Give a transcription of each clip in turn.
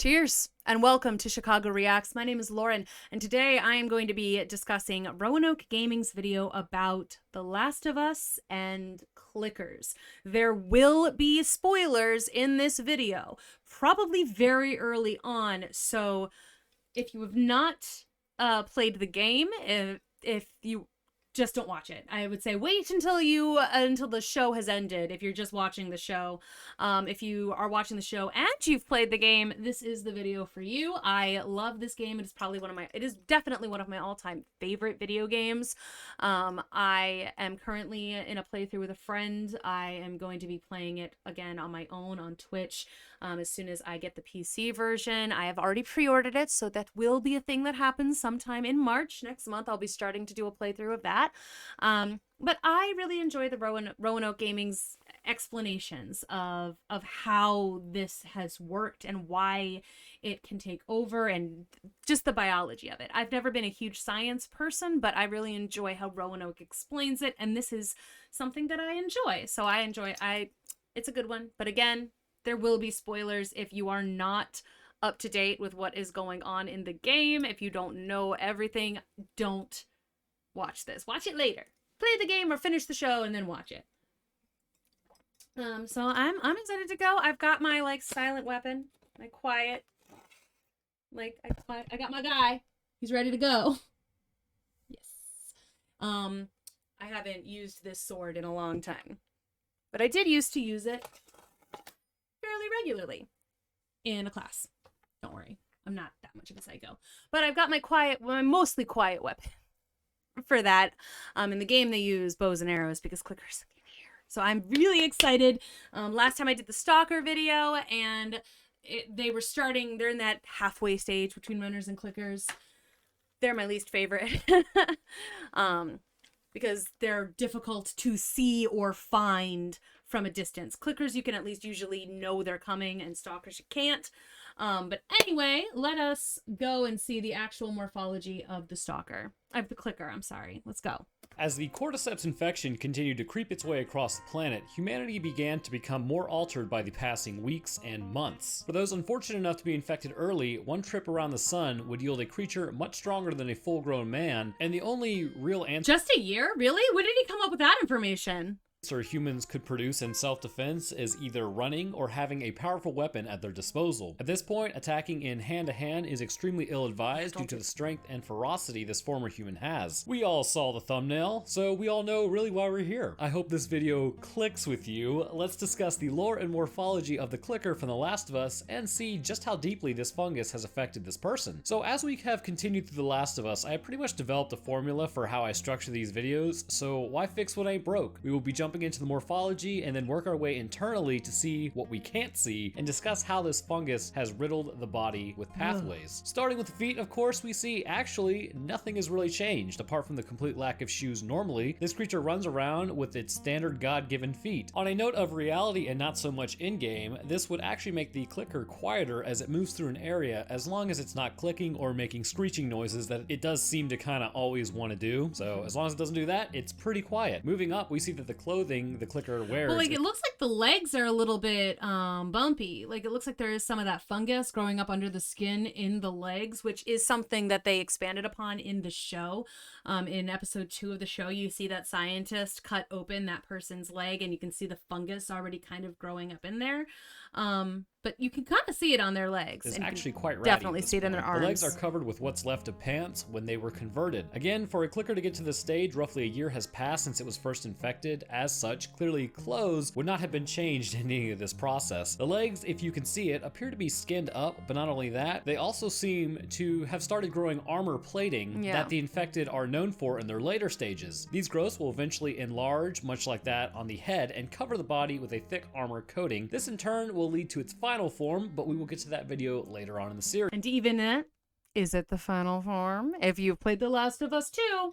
Cheers and welcome to Chicago Reacts. My name is Lauren and today I am going to be discussing Roanoke Gaming's video about The Last of Us and clickers. There will be spoilers in this video, probably very early on, so if you have not played the game, if you just don't watch it. I would say wait until the show has ended if you're just watching the show. If you are watching the show and you've played the game, this is the video for you. I love this game. It is definitely one of my all-time favorite video games. I am currently in a playthrough with a friend. I am going to be playing it again on my own on Twitch as soon as I get the PC version. I have already pre-ordered it, so that will be a thing that happens sometime in March. Next month, I'll be starting to do a playthrough of that. But I really enjoy the Roanoke Gaming's explanations of how this has worked and why it can take over and just the biology of it. I've never been a huge science person, but I really enjoy how Roanoke explains it, and this is something that I enjoy. So it's a good one. But again, there will be spoilers if you are not up to date with what is going on in the game. If you don't know everything, don't watch this. Watch it later. Play the game or finish the show and then watch it. So I'm excited to go. I've got my silent weapon, my quiet. I got my guy. He's ready to go. Yes. I haven't used this sword in a long time, but I did used to use it fairly regularly in a class. Don't worry, I'm not that much of a psycho. But I've got my mostly quiet weapon for that. In the game they use bows and arrows because clickers in here. So I'm really excited. Last time I did the Stalker video and they're in that halfway stage between runners and clickers. They're my least favorite. Because they're difficult to see or find from a distance. Clickers, you can at least usually know they're coming, and stalkers you can't. But anyway, let us go and see the actual morphology of the clicker, I'm sorry. Let's go. As the cordyceps infection continued to creep its way across the planet, humanity began to become more altered by the passing weeks and months. For those unfortunate enough to be infected early, one trip around the sun would yield a creature much stronger than a full-grown man, and the only real answer— Just a year? Really? When did he come up with that information? humans could produce in self-defense is either running or having a powerful weapon at their disposal. At this point, attacking in hand-to-hand is extremely ill-advised due to the strength and ferocity this former human has. We all saw the thumbnail, so we all know really why we're here. I hope this video clicks with you. Let's discuss the lore and morphology of the clicker from The Last of Us and see just how deeply this fungus has affected this person. So as we have continued through The Last of Us, I have pretty much developed a formula for how I structure these videos, so why fix what ain't broke? We will be jumping into the morphology and then work our way internally to see what we can't see and discuss how this fungus has riddled the body with pathways. Starting with the feet, of course, we see actually nothing has really changed apart from the complete lack of shoes normally. This creature runs around with its standard God-given feet. On a note of reality and not so much in-game, this would actually make the clicker quieter as it moves through an area, as long as it's not clicking or making screeching noises that it does seem to kind of always want to do. So as long as it doesn't do that, it's pretty quiet. Moving up, we see that the clothing the clicker wears— well, it looks like the legs are a little bit bumpy. It looks like there is some of that fungus growing up under the skin in the legs, which is something that they expanded upon in the show. In episode 2 of the show, you see that scientist cut open that person's leg and you can see the fungus already kind of growing up in there. But you can kind of see it on their legs. It's actually quite ratty. Definitely see it in their arms. The legs are covered with what's left of pants when they were converted. Again, for a clicker to get to this stage, roughly a year has passed since it was first infected. As such, clearly clothes would not have been changed in any of this process. The legs, if you can see it, appear to be skinned up, but not only that, they also seem to have started growing armor plating that the infected are known for in their later stages. These growths will eventually enlarge, much like that on the head, and cover the body with a thick armor coating. This in turn will lead to its final form, but we will get to that video later on in the series. And even is it the final form? If you've played The Last of Us 2, you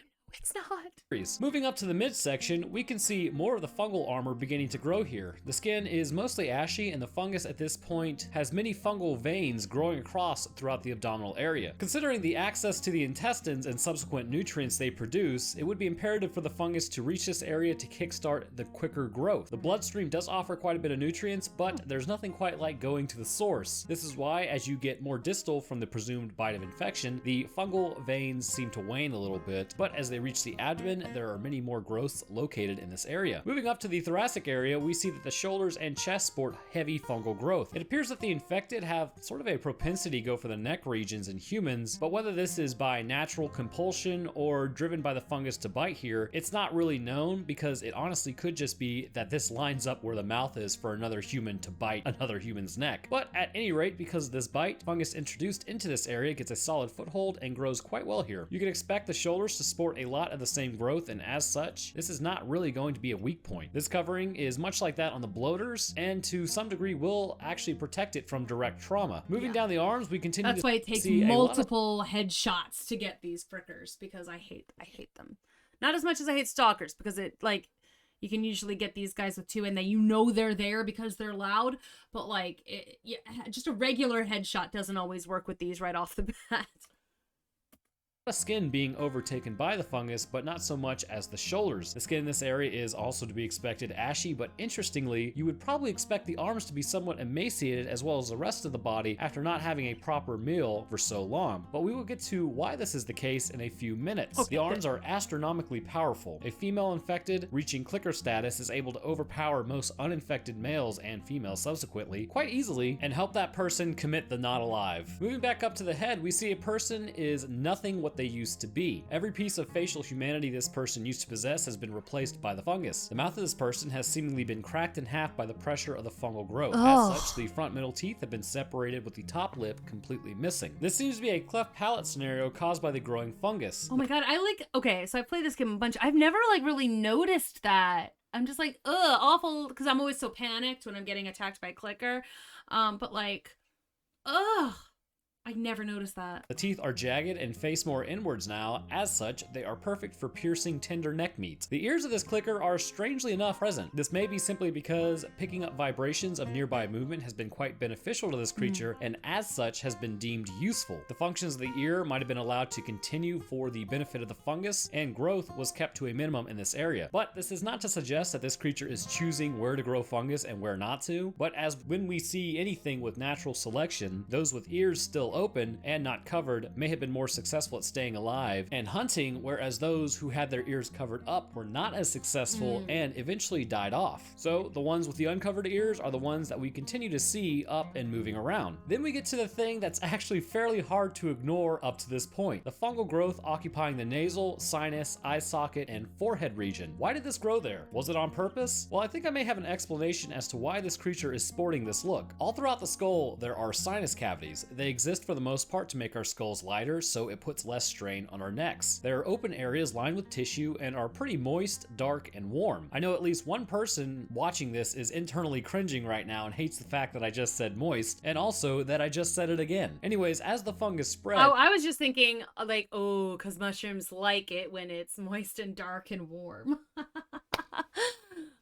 know It's not. Moving up to the midsection, we can see more of the fungal armor beginning to grow here. The skin is mostly ashy, and the fungus at this point has many fungal veins growing across throughout the abdominal area. Considering the access to the intestines and subsequent nutrients they produce, it would be imperative for the fungus to reach this area to kickstart the quicker growth. The bloodstream does offer quite a bit of nutrients, but there's nothing quite like going to the source. This is why, as you get more distal from the presumed bite of infection, the fungal veins seem to wane a little bit, but as they reach the abdomen, there are many more growths located in this area. Moving up to the thoracic area, we see that the shoulders and chest sport heavy fungal growth. It appears that the infected have sort of a propensity to go for the neck regions in humans, but whether this is by natural compulsion or driven by the fungus to bite here, it's not really known, because it honestly could just be that this lines up where the mouth is for another human to bite another human's neck. But at any rate, because of this bite, fungus introduced into this area gets a solid foothold and grows quite well here. You can expect the shoulders to sport a lot of the same growth, and as such, this is not really going to be a weak point. This covering is much like that on the bloaters, and to some degree will actually protect it from direct trauma. Moving down the arms, we continue That's why it takes multiple headshots to get these frickers, because I hate them. Not as much as I hate stalkers, because it, like, you can usually get these guys with 2 and then they're there because they're loud, but like just a regular headshot doesn't always work with these right off the bat. Skin being overtaken by the fungus, but not so much as the shoulders. The skin in this area is also to be expected ashy, but interestingly, you would probably expect the arms to be somewhat emaciated as well as the rest of the body after not having a proper meal for so long. But we will get to why this is the case in a few minutes. Okay. The arms are astronomically powerful. A female infected reaching clicker status is able to overpower most uninfected males and females subsequently quite easily and help that person commit the not alive. Moving back up to the head, we see a person is nothing what they used to be. Every piece of facial humanity this person used to possess has been replaced by the fungus. The mouth of this person has seemingly been cracked in half by the pressure of the fungal growth. As such, the front middle teeth have been separated with the top lip completely missing. This seems to be a cleft palate scenario caused by the growing fungus. Oh my god, okay, so I played this game a bunch. I've never really noticed that. I'm just like, ugh, awful, because I'm always so panicked when I'm getting attacked by a clicker. But like, ugh. I never noticed that. The teeth are jagged and face more inwards now. As such, they are perfect for piercing tender neck meat. The ears of this clicker are strangely enough present. This may be simply because picking up vibrations of nearby movement has been quite beneficial to this creature, and as such has been deemed useful. The functions of the ear might have been allowed to continue for the benefit of the fungus, and growth was kept to a minimum in this area. But this is not to suggest that this creature is choosing where to grow fungus and where not to, but as when we see anything with natural selection, those with ears still open and not covered may have been more successful at staying alive and hunting, whereas those who had their ears covered up were not as successful and eventually died off. So the ones with the uncovered ears are the ones that we continue to see up and moving around. Then we get to the thing that's actually fairly hard to ignore up to this point: the fungal growth occupying the nasal, sinus, eye socket, and forehead region. Why did this grow there? Was it on purpose? Well, I think I may have an explanation as to why this creature is sporting this look. All throughout the skull, there are sinus cavities. They exist for the most part to make our skulls lighter, so it puts less strain on our necks. There are open areas lined with tissue and are pretty moist, dark, and warm. I know at least one person watching this is internally cringing right now and hates the fact that I just said moist, and also that I just said it again. Anyways, as the fungus spread... Oh, I was just thinking, like, oh, because mushrooms like it when it's moist and dark and warm.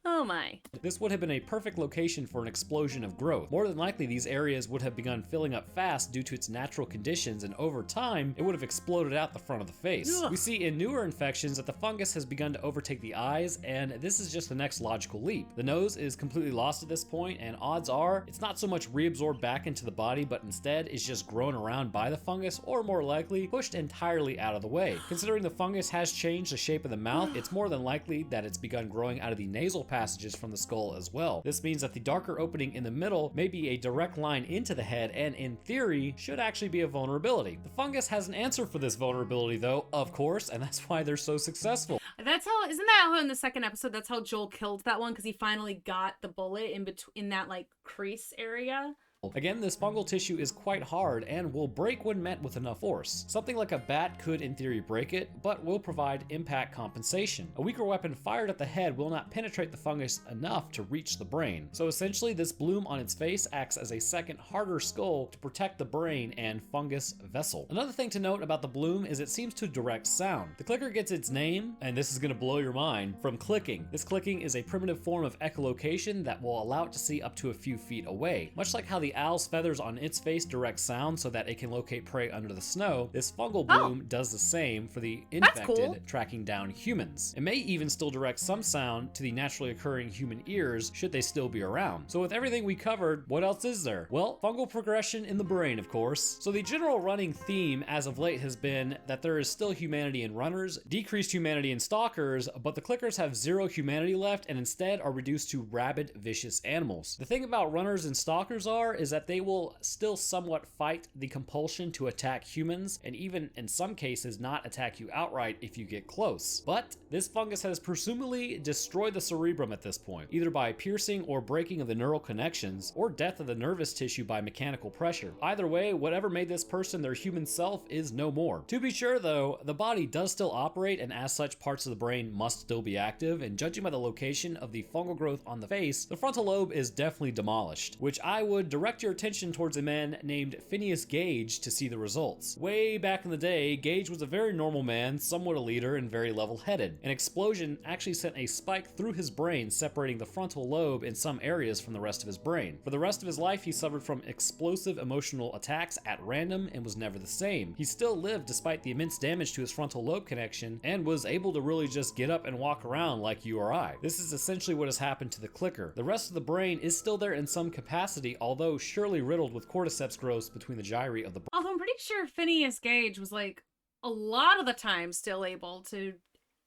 Oh my. This would have been a perfect location for an explosion of growth. More than likely, these areas would have begun filling up fast due to its natural conditions, and over time, it would have exploded out the front of the face. Ugh. We see in newer infections that the fungus has begun to overtake the eyes, and this is just the next logical leap. The nose is completely lost at this point, and odds are, it's not so much reabsorbed back into the body, but instead is just grown around by the fungus, or more likely, pushed entirely out of the way. Considering the fungus has changed the shape of the mouth, it's more than likely that it's begun growing out of the nasal passages from the skull as well. This means that the darker opening in the middle may be a direct line into the head, and in theory should actually be a vulnerability. The fungus has an answer for this vulnerability though, of course, and that's why they're so successful. That's how, isn't that how in the second episode, that's how Joel killed that one, because he finally got the bullet in between, in that like crease area? Again, this fungal tissue is quite hard and will break when met with enough force. Something like a bat could in theory break it, but will provide impact compensation. A weaker weapon fired at the head will not penetrate the fungus enough to reach the brain. So essentially, this bloom on its face acts as a second, harder skull to protect the brain and fungus vessel. Another thing to note about the bloom is it seems to direct sound. The clicker gets its name, and this is going to blow your mind, from clicking. This clicking is a primitive form of echolocation that will allow it to see up to a few feet away. Much like how the owl's feathers on its face direct sound so that it can locate prey under the snow, this fungal bloom does the same for the infected, tracking down humans. It may even still direct some sound to the naturally occurring human ears should they still be around. So with everything we covered, what else is there? Well, fungal progression in the brain, of course. So the general running theme as of late has been that there is still humanity in runners, decreased humanity in stalkers, but the clickers have zero humanity left and instead are reduced to rabid, vicious animals. The thing about runners and stalkers is that they will still somewhat fight the compulsion to attack humans, and even in some cases not attack you outright if you get close. But this fungus has presumably destroyed the cerebrum at this point, either by piercing or breaking of the neural connections, or death of the nervous tissue by mechanical pressure. Either way, whatever made this person their human self is no more. To be sure though, the body does still operate, and as such parts of the brain must still be active, and judging by the location of the fungal growth on the face, the frontal lobe is definitely demolished, which I would direct your attention towards a man named Phineas Gage to see the results. Way back in the day, Gage was a very normal man, somewhat a leader, and very level-headed. An explosion actually sent a spike through his brain, separating the frontal lobe in some areas from the rest of his brain. For the rest of his life, he suffered from explosive emotional attacks at random and was never the same. He still lived despite the immense damage to his frontal lobe connection and was able to really just get up and walk around like you or I. This is essentially what has happened to the clicker. The rest of the brain is still there in some capacity, although surely riddled with cordyceps growths between the gyri of the brain. Although I'm pretty sure Phineas Gage was like a lot of the time still able to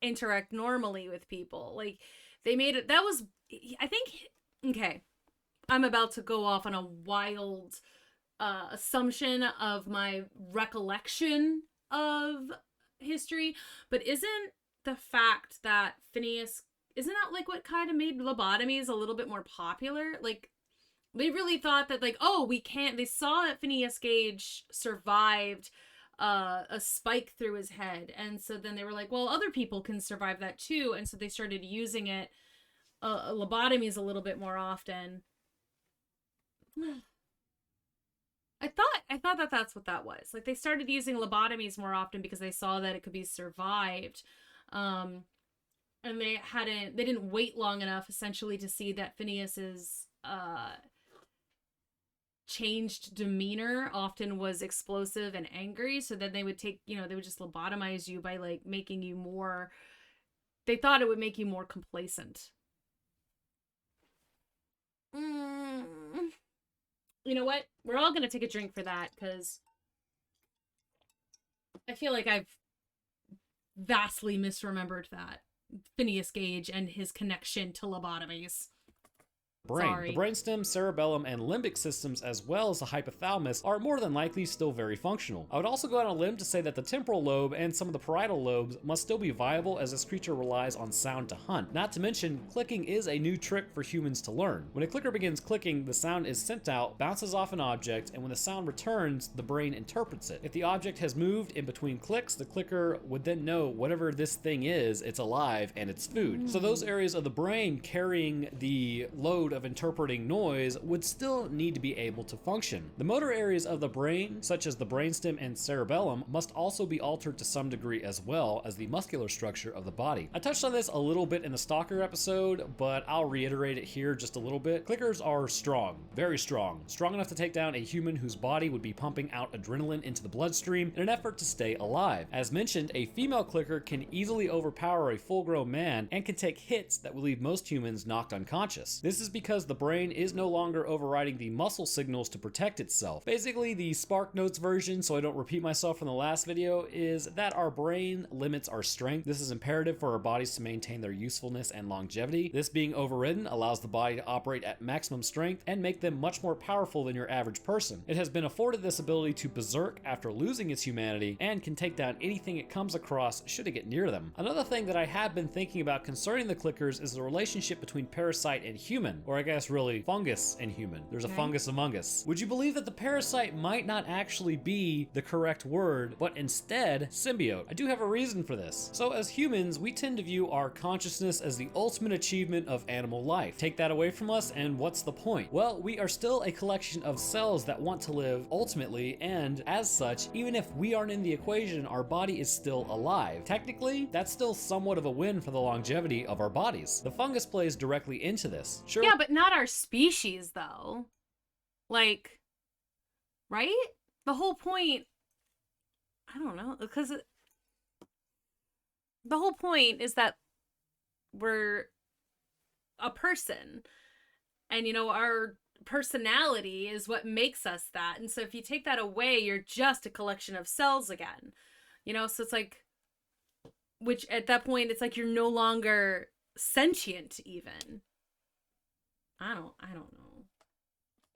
interact normally with people. Like they made it, that was, I think, okay, I'm about to go off on a wild assumption of my recollection of history, but isn't the fact that Phineas, isn't that like what kind of made lobotomies a little bit more popular? Like they really thought that, like, oh, we can't, they saw that Phineas Gage survived a spike through his head, and so then they were like, well, other people can survive that too, and so they started using it, lobotomies a little bit more often. I thought that that's what that was. Like they started using lobotomies more often because they saw that it could be survived. And they didn't wait long enough essentially to see that Phineas's changed demeanor often was explosive and angry, so then they would take, they would just lobotomize you by like making you more, they thought it would make you more complacent. You know what? We're all gonna take a drink for that, because I feel like I've vastly misremembered that. Phineas Gage and his connection to lobotomies. Brain. Sorry. The brainstem, cerebellum, and limbic systems, as well as the hypothalamus, are more than likely still very functional. I would also go on a limb to say that the temporal lobe and some of the parietal lobes must still be viable, as this creature relies on sound to hunt. Not to mention, clicking is a new trick for humans to learn. When a clicker begins clicking, the sound is sent out, bounces off an object, and when the sound returns, the brain interprets it. If the object has moved in between clicks, the clicker would then know whatever this thing is, it's alive and it's food. So those areas of the brain carrying the load of interpreting noise would still need to be able to function. The motor areas of the brain, such as the brainstem and cerebellum, must also be altered to some degree, as well as the muscular structure of the body. I touched on this a little bit in the Stalker episode, but I'll reiterate it here just a little bit. Clickers are strong, very strong enough to take down a human whose body would be pumping out adrenaline into the bloodstream in an effort to stay alive. As mentioned, a female clicker can easily overpower a full-grown man and can take hits that will leave most humans knocked unconscious. This is because the brain is no longer overriding the muscle signals to protect itself. Basically, the Spark Notes version, so I don't repeat myself from the last video, is that our brain limits our strength. This is imperative for our bodies to maintain their usefulness and longevity. This being overridden allows the body to operate at maximum strength and make them much more powerful than your average person. It has been afforded this ability to berserk after losing its humanity and can take down anything it comes across should it get near them. Another thing that I have been thinking about concerning the clickers is the relationship between parasite and human, or or I guess really fungus and human. There's a fungus among us. Would you believe that the parasite might not actually be the correct word, but instead symbiote? I do have a reason for this. So as humans, we tend to view our consciousness as the ultimate achievement of animal life. Take that away from us and what's the point? Well, we are still a collection of cells that want to live ultimately, and as such, even if we aren't in the equation, our body is still alive. Technically, that's still somewhat of a win for the longevity of our bodies. The fungus plays directly into this. Sure. Yeah, but not our species though. Like, right? The whole point, I don't know, because the whole point is that we're a person, and you know, our personality is what makes us that. And so if you take that away, you're just a collection of cells again, you know? So it's like, which at that point, it's like you're no longer sentient even. I don't know.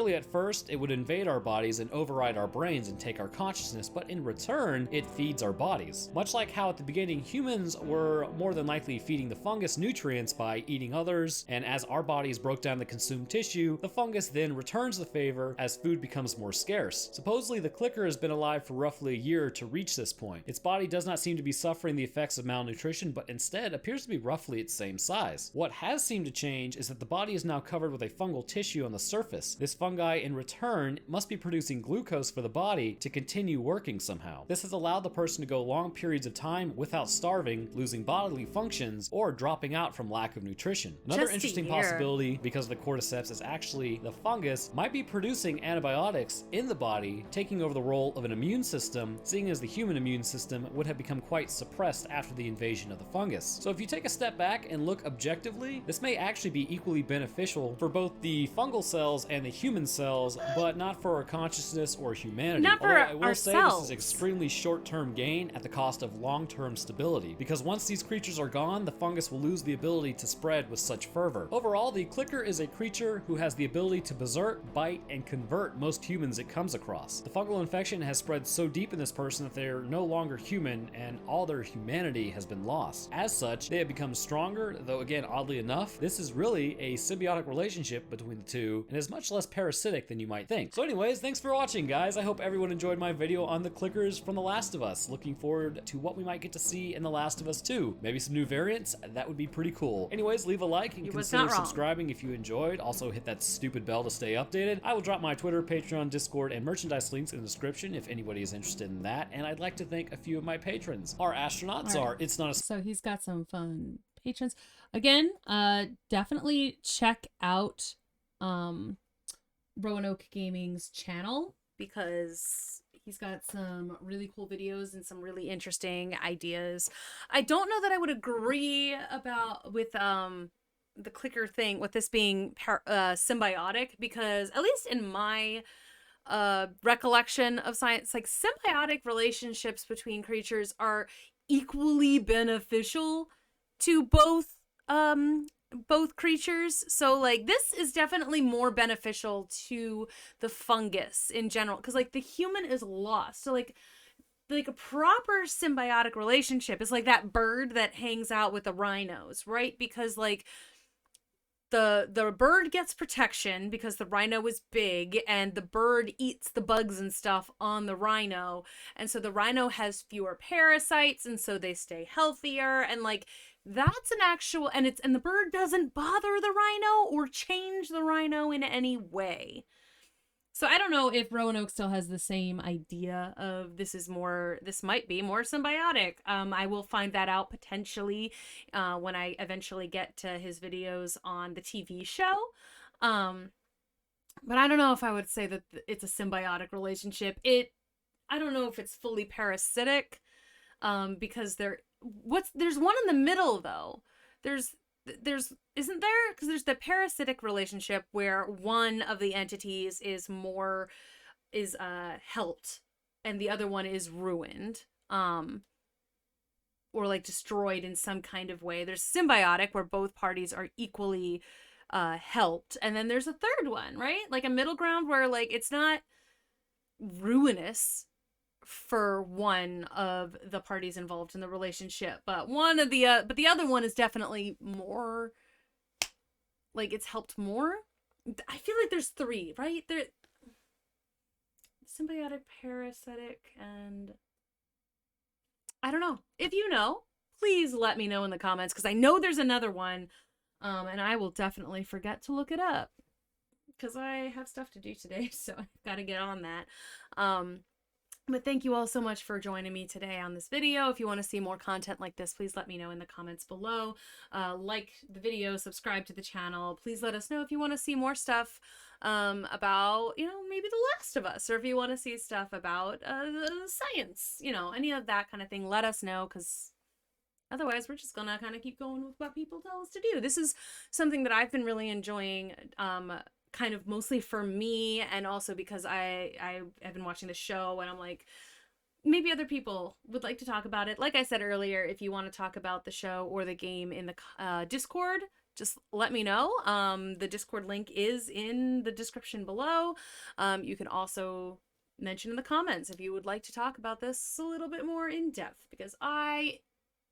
At first, it would invade our bodies and override our brains and take our consciousness, but in return, it feeds our bodies. Much like how at the beginning humans were more than likely feeding the fungus nutrients by eating others, and as our bodies broke down the consumed tissue, the fungus then returns the favor as food becomes more scarce. Supposedly, the clicker has been alive for roughly a year to reach this point. Its body does not seem to be suffering the effects of malnutrition, but instead appears to be roughly its same size. What has seemed to change is that the body is now covered with a fungal tissue on the surface. This fungus in return must be producing glucose for the body to continue working somehow. This has allowed the person to go long periods of time without starving, losing bodily functions, or dropping out from lack of nutrition. Another interesting possibility because of the cordyceps is actually the fungus might be producing antibiotics in the body, taking over the role of an immune system, seeing as the human immune system would have become quite suppressed after the invasion of the fungus. So if you take a step back and look objectively, this may actually be equally beneficial for both the fungal cells and the human cells, but not for our consciousness or humanity. Not for I will say ourselves. this is extremely short-term gain at the cost of long-term stability, because once these creatures are gone, the fungus will lose the ability to spread with such fervor. Overall, the clicker is a creature who has the ability to berserk, bite, and convert most humans it comes across. The fungal infection has spread so deep in this person that they are no longer human, and all their humanity has been lost. As such, they have become stronger, though again, oddly enough, this is really a symbiotic relationship between the two, and is much less parasitic than you might think. So anyways, thanks for watching, guys. I hope everyone enjoyed my video on the clickers from The Last of Us. Looking forward to what we might get to see in The Last of Us 2. Maybe some new variants. That would be pretty cool. Anyways, leave a like and consider subscribing if you enjoyed. Also hit that stupid bell to stay updated. I will drop my Twitter, Patreon, Discord, and merchandise links in the description if anybody is interested in that. And I'd like to thank a few of my patrons. Our astronauts are It's Not a... So he's got some fun patrons. Again, definitely check out Roanoke Gaming's channel, because he's got some really cool videos and some really interesting ideas. I don't know that I would agree with the clicker thing, with this being symbiotic, because at least in my recollection of science, like, symbiotic relationships between creatures are equally beneficial to both creatures. So like, this is definitely more beneficial to the fungus in general, because like the human is lost. So like a proper symbiotic relationship is like that bird that hangs out with the rhinos, right? Because like the bird gets protection because the rhino is big, and the bird eats the bugs and stuff on the rhino, and so the rhino has fewer parasites, and so they stay healthier. And like, that's an actual, and the bird doesn't bother the rhino or change the rhino in any way. So I don't know if Roanoke still has the same idea of this might be more symbiotic. I will find that out potentially when I eventually get to his videos on the TV show. But I don't know if I would say that it's a symbiotic relationship. I don't know if it's fully parasitic, because there's one in the middle though. Isn't there? Because there's the parasitic relationship where one of the entities is helped and the other one is ruined, or like destroyed in some kind of way. There's symbiotic, where both parties are equally helped, and then there's a third one, right? Like a middle ground where like it's not ruinous for one of the parties involved in the relationship, but the other one is definitely more, like, it's helped more. I feel like there's three, right? There, symbiotic, parasitic, and I don't know. If you know, please let me know in the comments because I know there's another one, and I will definitely forget to look it up because I have stuff to do today, so I've got to get on that. But thank you all so much for joining me today on this video. If you want to see more content like this, please let me know in the comments below. Like the video, subscribe to the channel. Please let us know if you want to see more stuff about, you know, maybe The Last of Us, or if you want to see stuff about science, you know, any of that kind of thing. Let us know, because otherwise we're just gonna kind of keep going with what people tell us to do. This is something that I've been really enjoying, kind of mostly for me, and also because I have been watching the show and I'm like, maybe other people would like to talk about it. Like I said earlier, if you want to talk about the show or the game in the Discord, just let me know. The Discord link is in the description below. You can also mention in the comments if you would like to talk about this a little bit more in depth, because I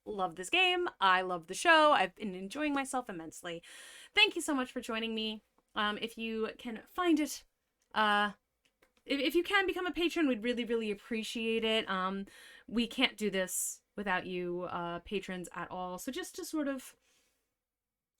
love this game. I love the show. I've been enjoying myself immensely. Thank you so much for joining me. If you can find it, if you can become a patron, we'd really, really appreciate it. We can't do this without you, patrons at all. So just to sort of,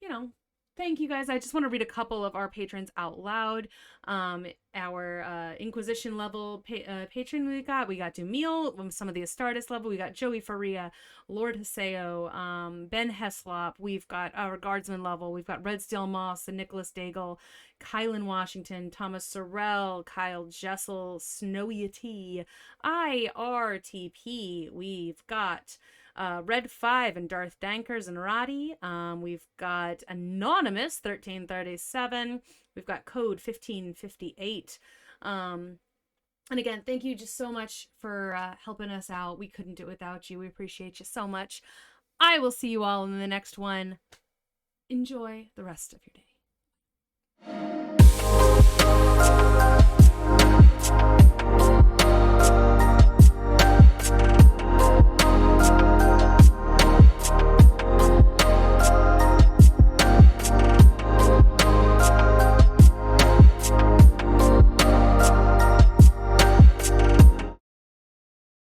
you know, thank you guys. I just want to read a couple of our patrons out loud. Our Inquisition level patron we got Dumil. Some of the Astartes level, we got Joey Faria, Lord Haseo, Ben Heslop. We've got our Guardsman level. We've got Red Steel Moss and Nicholas Daigle, Kylan Washington, Thomas Sorrell, Kyle Jessel, Snowy T, IRTP. We've got Red 5 and Darth Dankers and Roddy. We've got Anonymous 1337. We've got Code 1558. And again, thank you just so much for helping us out. We couldn't do it without you. We appreciate you so much. I will see you all in the next one. Enjoy the rest of your day.